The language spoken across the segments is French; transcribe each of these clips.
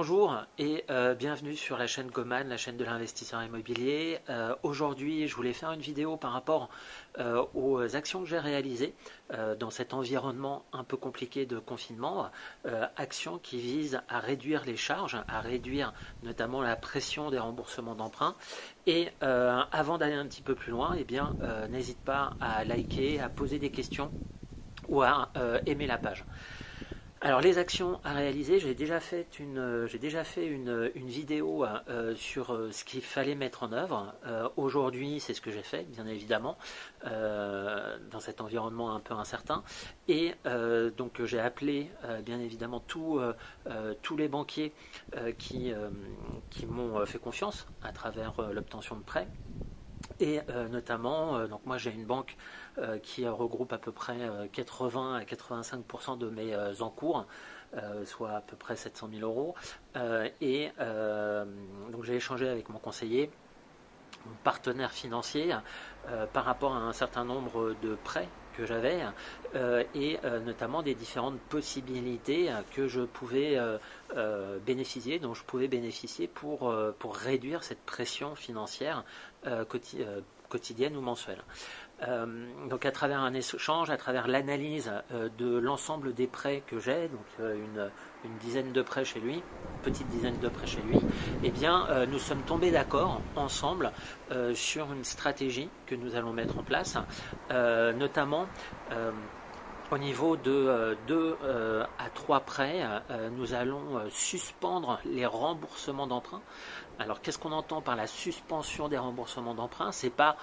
Bonjour et bienvenue sur la chaîne Goman, la chaîne de l'investisseur immobilier. Aujourd'hui, je voulais faire une vidéo par rapport aux actions que j'ai réalisées dans cet environnement un peu compliqué de confinement. Actions qui visent à réduire les charges, à réduire notamment la pression des remboursements d'emprunts. Et avant d'aller un petit peu plus loin, n'hésite pas à liker, à poser des questions ou à aimer la page. Alors les actions à réaliser, j'ai déjà fait une vidéo sur ce qu'il fallait mettre en œuvre. Aujourd'hui, c'est ce que j'ai fait, bien évidemment, dans cet environnement un peu incertain. Et donc j'ai appelé, bien évidemment, tous les banquiers qui m'ont fait confiance à travers l'obtention de prêts. Et notamment, donc moi j'ai une banque qui regroupe à peu près 80 à 85% de mes encours, soit à peu près 700 000 euros. Donc j'ai échangé avec mon conseiller, mon partenaire financier, par rapport à un certain nombre de prêts que j'avais et notamment des différentes possibilités que je pouvais bénéficier, dont je pouvais bénéficier pour réduire cette pression financière quotidienne ou mensuelle. Donc à travers un échange, à travers l'analyse de l'ensemble des prêts que j'ai, donc une dizaine de prêts chez lui, une petite dizaine de prêts chez lui, nous sommes tombés d'accord ensemble sur une stratégie que nous allons mettre en place, notamment au niveau de 2 à 3 prêts, nous allons suspendre les remboursements d'emprunt. Alors qu'est-ce qu'on entend par la suspension des remboursements d'emprunt? C'est pas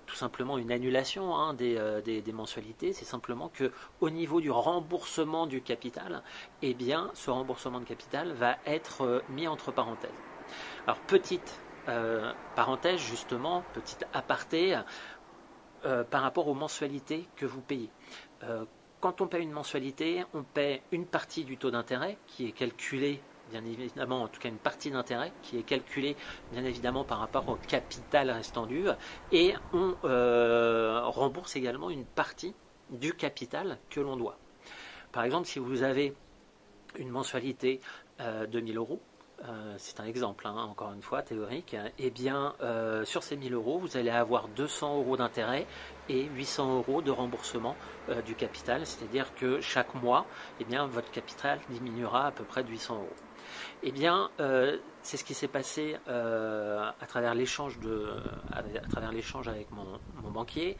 tout simplement une annulation des mensualités, c'est simplement que au niveau du remboursement du capital, ce remboursement de capital va être mis entre parenthèses. Alors petite parenthèse justement, petite aparté, par rapport aux mensualités que vous payez. Quand on paye une mensualité, on paie une partie du taux d'intérêt qui est calculé, bien évidemment, en tout cas une partie d'intérêt qui est calculée bien évidemment par rapport au capital restant dû, et on rembourse également une partie du capital que l'on doit. Par exemple, si vous avez une mensualité de 1000 euros, c'est un exemple, encore une fois théorique, sur ces 1000 euros, vous allez avoir 200 euros d'intérêt et 800 euros de remboursement du capital, c'est-à-dire que chaque mois, votre capital diminuera à peu près de 800 euros. C'est ce qui s'est passé à travers l'échange avec mon banquier.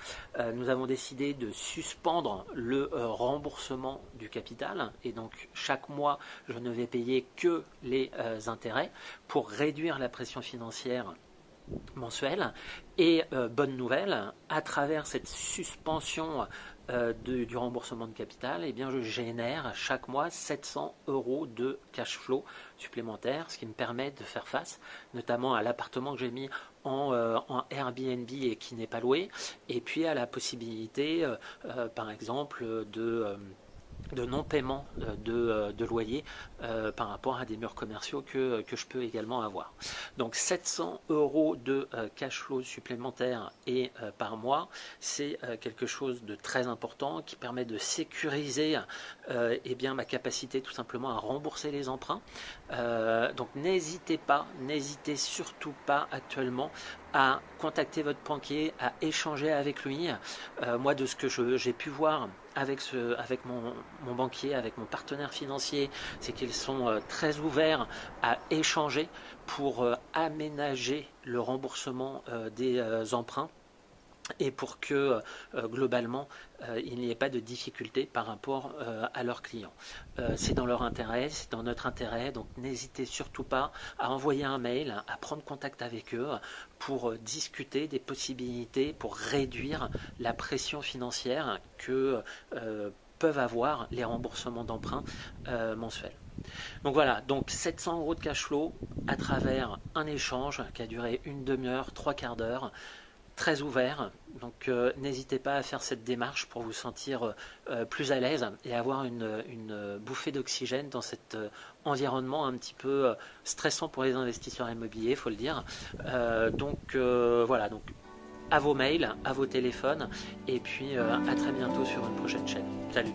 Nous avons décidé de suspendre le remboursement du capital et donc chaque mois je ne vais payer que les intérêts pour réduire la pression financière mensuelle. Et bonne nouvelle, à travers cette suspension du remboursement de capital, je génère chaque mois 700 euros de cash flow supplémentaire, ce qui me permet de faire face notamment à l'appartement que j'ai mis en Airbnb et qui n'est pas loué, et puis à la possibilité par exemple de non-paiement de loyer par rapport à des murs commerciaux que je peux également avoir. Donc 700 euros de cash flow supplémentaire et par mois, c'est quelque chose de très important qui permet de sécuriser ma capacité tout simplement à rembourser les emprunts. Donc n'hésitez surtout pas actuellement à contacter votre banquier, à échanger avec lui. Moi, de ce que j'ai pu voir avec mon banquier, avec mon partenaire financier, c'est qu'ils sont très ouverts à échanger pour aménager le remboursement des emprunts et pour que globalement il n'y ait pas de difficulté par rapport à leurs clients. C'est dans leur intérêt, c'est dans notre intérêt, donc n'hésitez surtout pas à envoyer un mail, à prendre contact avec eux pour discuter des possibilités pour réduire la pression financière que peuvent avoir les remboursements d'emprunts mensuels. Donc voilà, donc 700 euros de cash flow à travers un échange qui a duré une demi-heure, 3/4 d'heure, très ouvert. Donc n'hésitez pas à faire cette démarche pour vous sentir plus à l'aise et avoir une bouffée d'oxygène dans cet environnement un petit peu stressant pour les investisseurs immobiliers, il faut le dire. Voilà, donc à vos mails, à vos téléphones, et puis à très bientôt sur une prochaine chaîne. Salut!